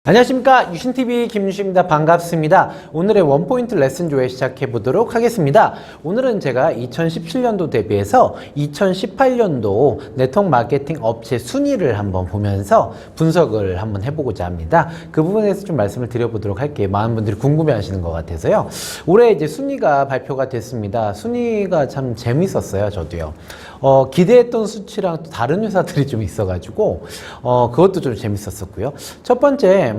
안녕하십니까, 유신TV 김유신입니다. 반갑습니다. 오늘의 원포인트 레슨 조회 시작해 보도록 하겠습니다. 오늘은 제가 2017년도 대비해서 2018년도 네트워크 마케팅 업체 순위를 한번 보면서 분석을 한번 해보고자 합니다. 그 부분에서 좀 말씀을 드려보도록 할게요. 많은 분들이 궁금해 하시는 것 같아서요. 올해 이제 순위가 발표가 됐습니다. 순위가 참 재밌었어요. 저도요. 기대했던 수치랑 또 다른 회사들이 좀 있어가지고 그것도 좀 재밌었었고요. 첫 번째,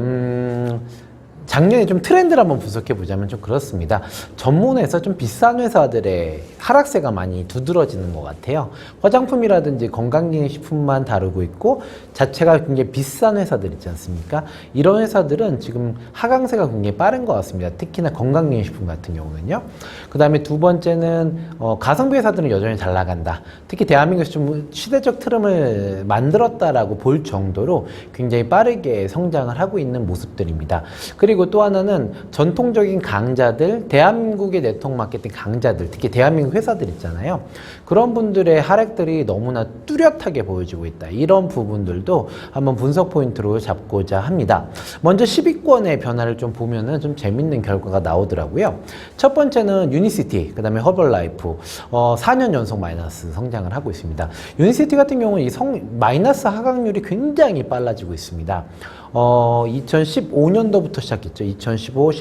작년에 좀 트렌드를 한번 분석해 보자면 좀 그렇습니다. 전문에서 좀 비싼 회사들의 하락세가 많이 두드러지는 것 같아요. 화장품이라든지 건강기능식품만 다루고 있고 자체가 굉장히 비싼 회사들 있지 않습니까? 이런 회사들은 지금 하강세가 굉장히 빠른 것 같습니다. 특히나 건강기능식품 같은 경우는요. 그 다음에 두 번째는 가성비 회사들은 여전히 잘 나간다. 특히 대한민국에서 좀 시대적 트름을 만들었다라고 볼 정도로 굉장히 빠르게 성장을 하고 있는 모습들입니다. 그리고 또 하나는 전통적인 강자들, 대한민국의 네트워크 마케팅 강자들, 특히 대한민국 회사들 있잖아요. 그런 분들의 하락들이 너무나 뚜렷하게 보여지고 있다. 이런 부분들도 한번 분석 포인트로 잡고자 합니다. 먼저 10위권의 변화를 좀 보면은 좀 재밌는 결과가 나오더라고요. 첫 번째는 유니시티, 그 다음에 허벌라이프, 4년 연속 마이너스 성장을 하고 있습니다. 유니시티 같은 경우는 이 마이너스 하강률이 굉장히 빨라지고 있습니다. 2015년도부터 시작했죠. 2015,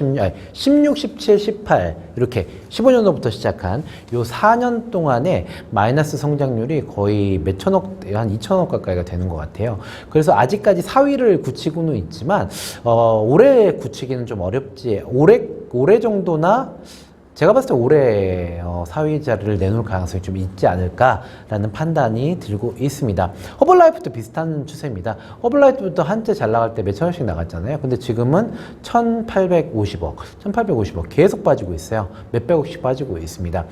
16, 17, 18 이렇게 15년도부터 시작한 요 4년 동안에 마이너스 성장률이 거의 몇 천억, 한 2천억 가까이가 되는 것 같아요. 그래서 아직까지 4위를 굳히고는 있지만 올해 굳히기는 좀 어렵지. 올해 정도나 제가 봤을 때 올해 4위 자리를 내놓을 가능성이 좀 있지 않을까라는 판단이 들고 있습니다. 허벌라이프도 비슷한 추세입니다. 허벌라이프도 한때 잘 나갈 때 몇천억씩 나갔잖아요. 근데 지금은 1850억 계속 빠지고 있어요. 몇백억씩 빠지고 있습니다.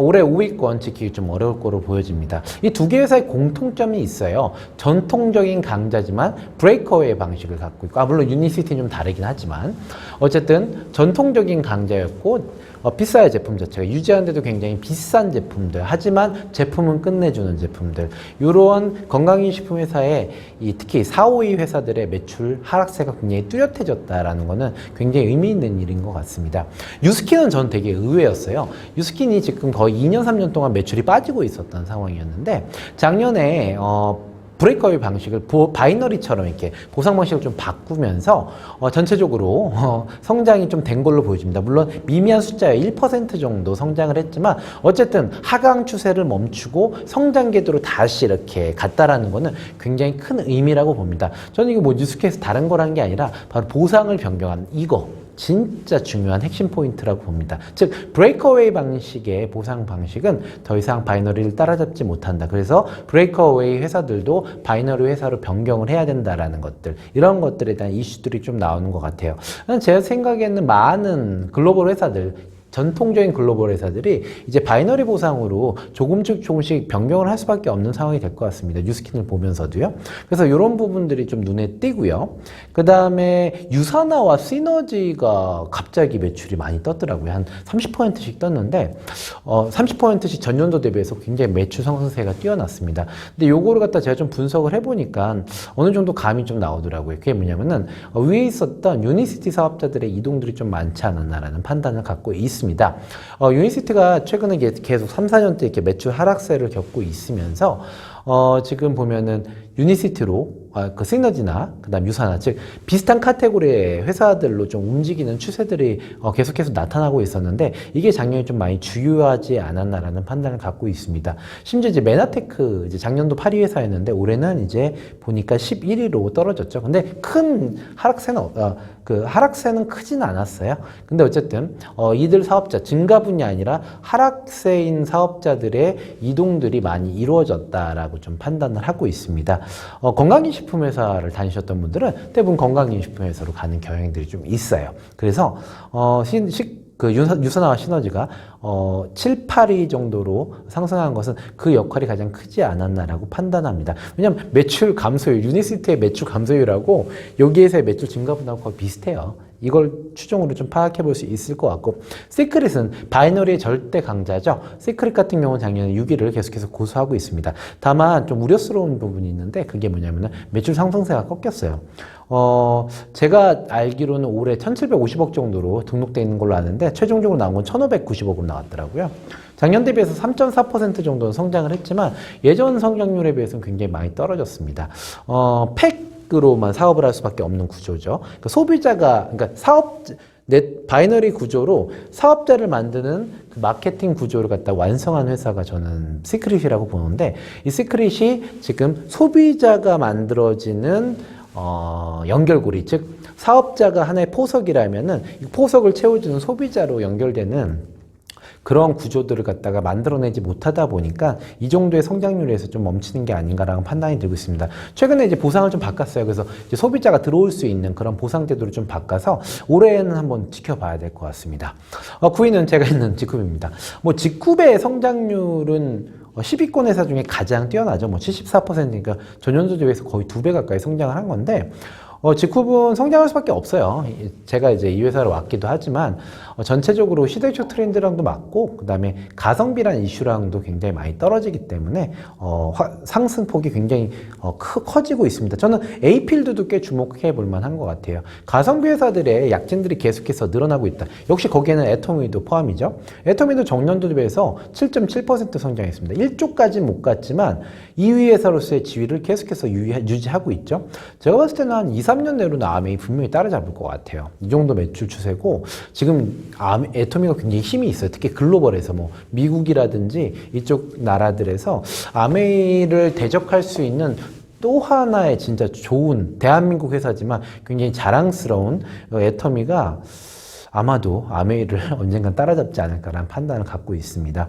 올해 5위권 지키기 좀 어려울 거로 보여집니다. 이 두 개 회사의 공통점이 있어요. 전통적인 강자지만 브레이크어웨이 방식을 갖고 있고, 물론 유니시티는 좀 다르긴 하지만 어쨌든 전통적인 강자였고 비싸요. 제품 자체가 유지하는데도 굉장히 비싼 제품들, 하지만 제품은 끝내주는 제품들, 이런 건강기능식품 회사의 특히 4, 5위 회사들의 매출 하락세가 굉장히 뚜렷해졌다라는 것은 굉장히 의미 있는 일인 것 같습니다. 유스킨은 전 되게 의외였어요. 유스킨이 지금 거의 2년 3년 동안 매출이 빠지고 있었던 상황이었는데 작년에 브레이크어웨이 방식을 바이너리처럼 이렇게 보상 방식을 좀 바꾸면서 전체적으로 성장이 좀 된 걸로 보여집니다. 물론 미미한 숫자에 1% 정도 성장을 했지만 어쨌든 하강 추세를 멈추고 성장 궤도로 다시 이렇게 갔다라는 거는 굉장히 큰 의미라고 봅니다. 저는 이거 뭐 뉴스케이스 다른 거란 게 아니라 바로 보상을 변경한 이거 진짜 중요한 핵심 포인트라고 봅니다. 즉 브레이크어웨이 방식의 보상 방식은 더 이상 바이너리를 따라잡지 못한다. 그래서 브레이크어웨이 회사들도 바이너리 회사로 변경을 해야 된다라는 것들, 이런 것들에 대한 이슈들이 좀 나오는 것 같아요. 제 생각에는 많은 글로벌 회사들, 전통적인 글로벌 회사들이 이제 바이너리 보상으로 조금씩 변경을 할 수밖에 없는 상황이 될 것 같습니다. 뉴스킨을 보면서도요. 그래서 이런 부분들이 좀 눈에 띄고요. 그 다음에 유사나와 시너지가 갑자기 매출이 많이 떴더라고요. 한 30%씩 떴는데 30%씩 전년도 대비해서 굉장히 매출 상승세가 뛰어났습니다. 근데 요거를 갖다 제가 좀 분석을 해보니까 어느 정도 감이 좀 나오더라고요. 그게 뭐냐면은 위에 있었던 유니시티 사업자들의 이동들이 좀 많지 않았나라는 판단을 갖고 있습니다. 유니시티가 최근에 계속 3, 4년째 이렇게 매출 하락세를 겪고 있으면서 지금 보면은 유니시티로 그 시너지나 그다음 유사나, 즉 비슷한 카테고리의 회사들로 좀 움직이는 추세들이 계속해서 나타나고 있었는데 이게 작년에 좀 많이 주요하지 않았나라는 판단을 갖고 있습니다. 심지어 이제 메나테크 이제 작년도 8위 회사였는데 올해는 이제 보니까 11위로 떨어졌죠. 근데 큰 하락세는 크진 않았어요. 근데 어쨌든 이들 사업자 증가 분이 아니라 하락세인 사업자들의 이동들이 많이 이루어졌다라고 좀 판단을 하고 있습니다. 건강기능식품 회사를 다니셨던 분들은 대부분 건강기능식품 회사로 가는 경향들이 좀 있어요. 그래서 유사나와 시너지가 7, 8위 정도로 상승한 것은 그 역할이 가장 크지 않았나라고 판단합니다. 왜냐하면 매출 감소율, 유니시티의 매출 감소율하고 여기에서의 매출 증가분하고 거의 비슷해요. 이걸 추정으로 좀 파악해 볼 수 있을 것 같고, 시크릿은 바이너리의 절대 강자죠. 시크릿 같은 경우는 작년에 6위를 계속해서 고수하고 있습니다. 다만 좀 우려스러운 부분이 있는데 그게 뭐냐면은 매출 상승세가 꺾였어요. 제가 알기로는 올해 1750억 정도로 등록되어 있는 걸로 아는데 최종적으로 나온 건 1590억으로 나왔더라고요. 작년 대비해서 3.4% 정도는 성장을 했지만 예전 성장률에 비해서는 굉장히 많이 떨어졌습니다. 팩으로만 사업을 할 수밖에 없는 구조죠. 그러니까 소비자가, 그러니까 바이너리 구조로 사업자를 만드는 그 마케팅 구조를 갖다 완성한 회사가 저는 시크릿이라고 보는데, 이 시크릿이 지금 소비자가 만들어지는 연결고리, 즉 사업자가 하나의 포석이라면은 이 포석을 채워주는 소비자로 연결되는 그런 구조들을 갖다가 만들어내지 못하다 보니까 이 정도의 성장률에서 좀 멈추는 게 아닌가라는 판단이 들고 있습니다. 최근에 이제 보상을 좀 바꿨어요. 그래서 이제 소비자가 들어올 수 있는 그런 보상 제도를 좀 바꿔서 올해는 한번 지켜봐야 될 것 같습니다. 9위는 제가 있는 지쿱입니다. 뭐 지쿱의 성장률은 10위권 회사 중에 가장 뛰어나죠. 뭐 74%니까 전년도 대비해서 거의 2배 가까이 성장을 한 건데, 지쿱은 성장할 수밖에 없어요. 제가 이제 이 회사로 왔기도 하지만 전체적으로 시대적 트렌드랑도 맞고, 그 다음에 가성비란 이슈랑도 굉장히 많이 떨어지기 때문에 상승폭이 굉장히 커지고 있습니다. 저는 A필드도 꽤 주목해 볼 만한 것 같아요. 가성비 회사들의 약진들이 계속해서 늘어나고 있다. 역시 거기에는 애터미도 포함이죠. 애터미도 정년도 대비해서 7.7% 성장했습니다. 1조까지 못 갔지만 2위 회사로서의 지위를 계속해서 유지하고 있죠. 제가 봤을 때는 한 2, 3년 내로는 아메이 분명히 따라잡을 것 같아요. 이 정도 매출 추세고, 지금 애터미가 굉장히 힘이 있어요. 특히 글로벌에서 뭐 미국이라든지 이쪽 나라들에서 아메이를 대적할 수 있는 또 하나의 진짜 좋은 대한민국 회사지만 굉장히 자랑스러운 애터미가 아마도 아메이를 언젠간 따라잡지 않을까라는 판단을 갖고 있습니다.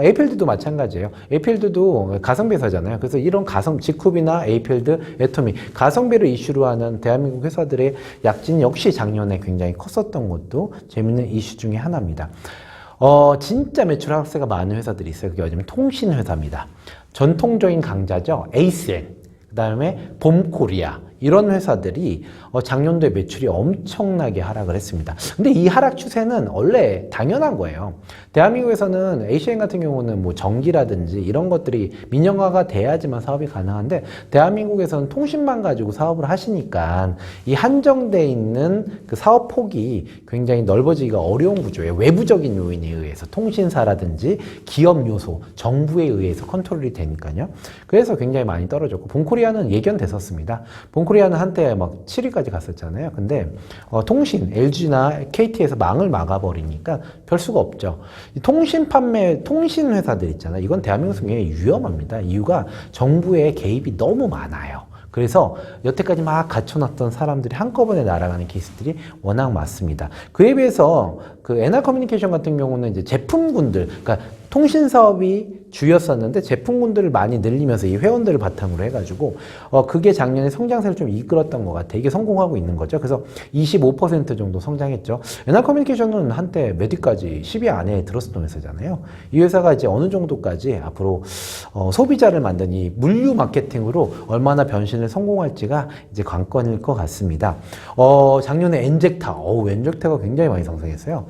에이필드도 마찬가지예요. 에이필드도 가성비 회사잖아요. 그래서 이런 지쿱이나 에이필드, 애터미, 가성비를 이슈로 하는 대한민국 회사들의 약진 역시 작년에 굉장히 컸었던 것도 재밌는 이슈 중에 하나입니다. 진짜 매출 하락세가 많은 회사들이 있어요. 그게 뭐냐면 통신 회사입니다. 전통적인 강자죠. 에이스엔, 그 다음에 봄코리아, 이런 회사들이 작년도에 매출이 엄청나게 하락을 했습니다. 근데 이 하락 추세는 원래 당연한 거예요. 대한민국에서는 ACN 같은 경우는 뭐 전기라든지 이런 것들이 민영화가 돼야지만 사업이 가능한데, 대한민국에서는 통신만 가지고 사업을 하시니까 이 한정돼 있는 그 사업 폭이 굉장히 넓어지기가 어려운 구조예요. 외부적인 요인에 의해서, 통신사라든지 기업 요소, 정부에 의해서 컨트롤이 되니까요. 그래서 굉장히 많이 떨어졌고, 본코리아는 예견됐었습니다. 본코리아는 한때 막 7위까지 갔었잖아요. 근데 통신, LG나 KT에서 망을 막아버리니까 별 수가 없죠. 이 통신 회사들 있잖아요. 이건 대한민국에서 굉장히 위험합니다. 이유가 정부의 개입이 너무 많아요. 그래서 여태까지 막 갖춰놨던 사람들이 한꺼번에 날아가는 케이스들이 워낙 많습니다. 그에 비해서 그 NR커뮤니케이션 같은 경우는 이제 제품군들, 그러니까 통신 사업이 주였었는데 제품군들을 많이 늘리면서 이 회원들을 바탕으로 해가지고 그게 작년에 성장세를 좀 이끌었던 것 같아요. 이게 성공하고 있는 거죠. 그래서 25% 정도 성장했죠. NR커뮤니케이션은 한때 몇 위까지 10위 안에 들었었던 회사잖아요. 이 회사가 이제 어느 정도까지 앞으로 소비자를 만든 이 물류 마케팅으로 얼마나 변신을 성공할지가 이제 관건일 것 같습니다. 작년에 엔젝타가 굉장히 많이 상승했어요.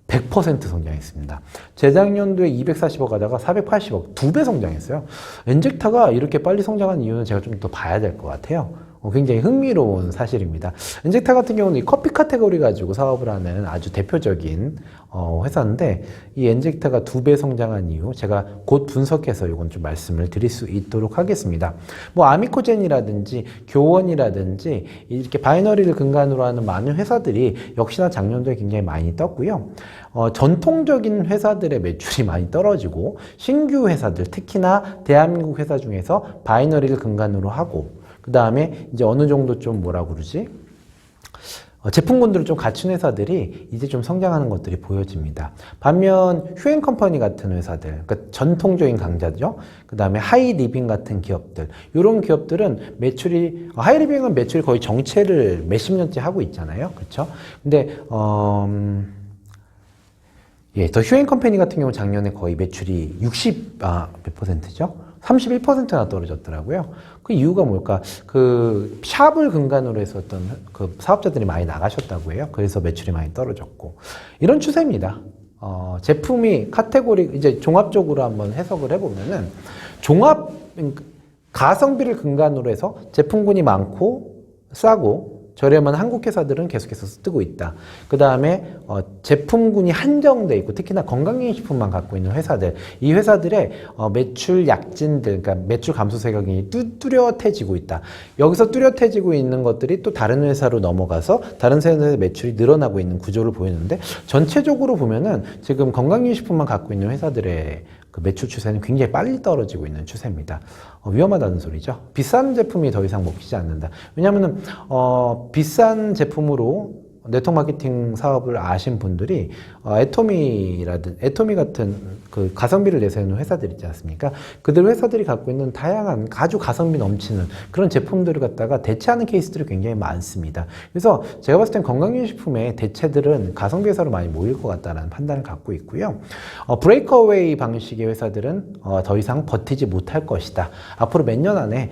100% 성장했습니다. 재작년도에 240억 하다가 480억, 2배 성장했어요. 엔젝타가 이렇게 빨리 성장한 이유는 제가 좀 더 봐야 될 것 같아요. 굉장히 흥미로운 사실입니다. 엔젝타 같은 경우는 이 커피 카테고리 가지고 사업을 하는 아주 대표적인 회사인데, 이 엔젝타가 2배 성장한 이유 제가 곧 분석해서 이건 좀 말씀을 드릴 수 있도록 하겠습니다. 뭐 아미코젠이라든지 교원이라든지 이렇게 바이너리를 근간으로 하는 많은 회사들이 역시나 작년도에 굉장히 많이 떴고요. 전통적인 회사들의 매출이 많이 떨어지고, 신규 회사들, 특히나 대한민국 회사 중에서 바이너리를 근간으로 하고, 그 다음에 이제 어느 정도 좀 뭐라고 그러지? 제품군들을 좀 갖춘 회사들이 이제 좀 성장하는 것들이 보여집니다. 반면 휴앤컴퍼니 같은 회사들, 그러니까 전통적인 강자죠. 그 다음에 하이리빙 같은 기업들, 이런 기업들은 하이리빙은 매출이 거의 정체를 몇십 년째 하고 있잖아요. 그렇죠? 근데 더 휴앤컴퍼니 같은 경우 작년에 거의 매출이 몇 %죠? 31%나 떨어졌더라고요. 그 이유가 뭘까? 그 샵을 근간으로 해서 어떤 그 사업자들이 많이 나가셨다고 해요. 그래서 매출이 많이 떨어졌고 이런 추세입니다. 제품이 카테고리 이제 종합적으로 한번 해석을 해보면은 종합 가성비를 근간으로 해서 제품군이 많고 싸고 저렴한 한국 회사들은 계속해서 뜨고 있다. 그 다음에 제품군이 한정돼 있고 특히나 건강기능식품만 갖고 있는 회사들, 이 회사들의 매출 약진들, 그러니까 매출 감소 세력이 뚜렷해지고 있다. 여기서 뚜렷해지고 있는 것들이 또 다른 회사로 넘어가서 다른 회사의 매출이 늘어나고 있는 구조를 보이는데 전체적으로 보면은 지금 건강기능식품만 갖고 있는 회사들의 그 매출 추세는 굉장히 빨리 떨어지고 있는 추세입니다. 위험하다는 소리죠. 비싼 제품이 더 이상 먹히지 않는다. 왜냐하면 비싼 제품으로 네트워크 마케팅 사업을 아신 분들이 애토미 같은 그 가성비를 내세우는 회사들 있지 않습니까? 그들 회사들이 갖고 있는 다양한 아주 가성비 넘치는 그런 제품들을 갖다가 대체하는 케이스들이 굉장히 많습니다. 그래서 제가 봤을 땐 건강기능식품의 대체들은 가성비 회사로 많이 모일 것 같다는 판단을 갖고 있고요. 브레이크어웨이 방식의 회사들은 더 이상 버티지 못할 것이다. 앞으로 몇 년 안에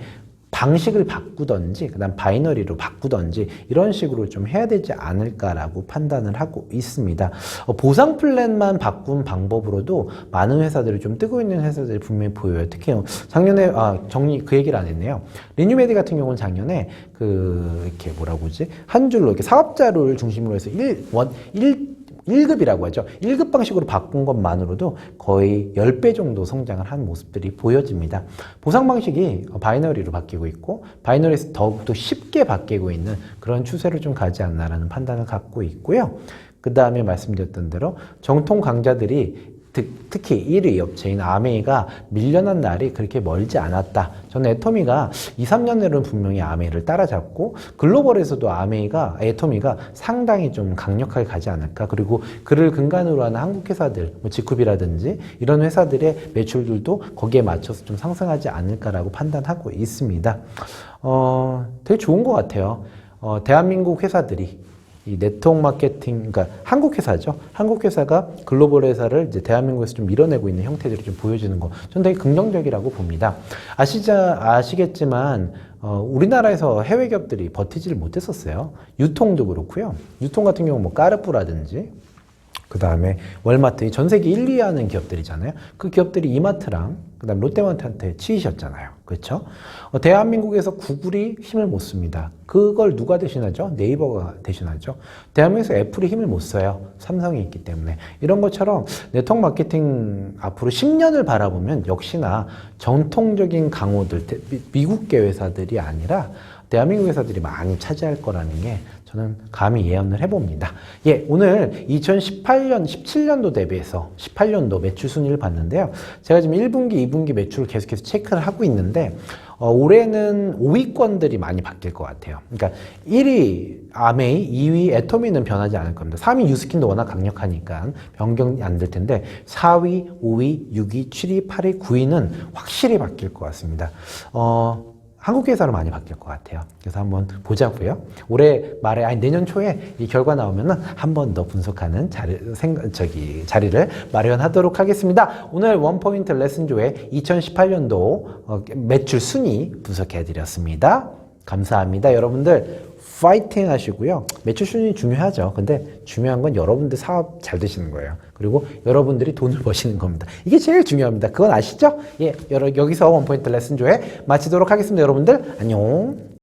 방식을 바꾸던지 그다음 바이너리로 바꾸던지 이런 식으로 좀 해야 되지 않을까라고 판단을 하고 있습니다. 보상 플랜만 바꾼 방법으로도 많은 회사들이 좀 뜨고 있는 회사들이 분명히 보여요. 특히 작년에 그 얘기를 안 했네요. 리뉴메디 같은 경우는 작년에 이렇게 뭐라고 하지? 한 줄로 이렇게 사업자를 중심으로 해서 1급이라고 하죠. 1급 방식으로 바꾼 것만으로도 거의 10배 정도 성장을 한 모습들이 보여집니다. 보상 방식이 바이너리로 바뀌고 있고 바이너리에서 더욱더 쉽게 바뀌고 있는 그런 추세를 좀 가지 않나라는 판단을 갖고 있고요. 그 다음에 말씀드렸던 대로 정통 강자들이 특히 1위 업체인 아메이가 밀려난 날이 그렇게 멀지 않았다. 저는 애토미가 2, 3년 내로는 분명히 아메이를 따라잡고 글로벌에서도 애토미가 상당히 좀 강력하게 가지 않을까. 그리고 그를 근간으로 하는 한국 회사들, 지쿠비라든지 이런 회사들의 매출들도 거기에 맞춰서 좀 상승하지 않을까라고 판단하고 있습니다. 되게 좋은 것 같아요. 대한민국 회사들이 이 네트워크 마케팅, 그러니까 한국 회사죠. 한국 회사가 글로벌 회사를 이제 대한민국에서 좀 밀어내고 있는 형태들이 좀 보여지는 거, 저는 되게 긍정적이라고 봅니다. 아시겠지만, 우리나라에서 해외 기업들이 버티지를 못했었어요. 유통도 그렇고요. 유통 같은 경우 뭐 까르푸라든지, 그 다음에 월마트, 전 세계 1, 2위 하는 기업들이잖아요. 그 기업들이 이마트랑 그 다음 롯데마트한테 치이셨잖아요. 그렇죠? 대한민국에서 구글이 힘을 못 씁니다. 그걸 누가 대신하죠? 네이버가 대신하죠. 대한민국에서 애플이 힘을 못 써요. 삼성이 있기 때문에. 이런 것처럼 네트워크 마케팅 앞으로 10년을 바라보면 역시나 전통적인 강호들, 미국계 회사들이 아니라 대한민국 회사들이 많이 차지할 거라는 게 저는 감히 예언을 해봅니다. 예, 오늘 2018년, 17년도 대비해서 18년도 매출 순위를 봤는데요. 제가 지금 1분기, 2분기 매출을 계속해서 체크를 하고 있는데 올해는 5위권들이 많이 바뀔 것 같아요. 그러니까 1위 아메이, 2위 애토미는 변하지 않을 겁니다. 3위 유스킨도 워낙 강력하니까 변경이 안 될 텐데 4위, 5위, 6위, 7위, 8위, 9위는 확실히 바뀔 것 같습니다. 한국 회사로 많이 바뀔 것 같아요. 그래서 한번 보자고요. 올해 말에 내년 초에 이 결과 나오면은 한 번 더 분석하는 자리를 마련하도록 하겠습니다. 오늘 원포인트 레슨조의 2018년도 매출 순위 분석해드렸습니다. 감사합니다. 여러분들 파이팅 하시고요. 매출 순위 중요하죠. 근데 중요한 건 여러분들 사업 잘 되시는 거예요. 그리고 여러분들이 돈을 버시는 겁니다. 이게 제일 중요합니다. 그건 아시죠? 예, 여기서 원포인트 레슨조회 마치도록 하겠습니다. 여러분들 안녕.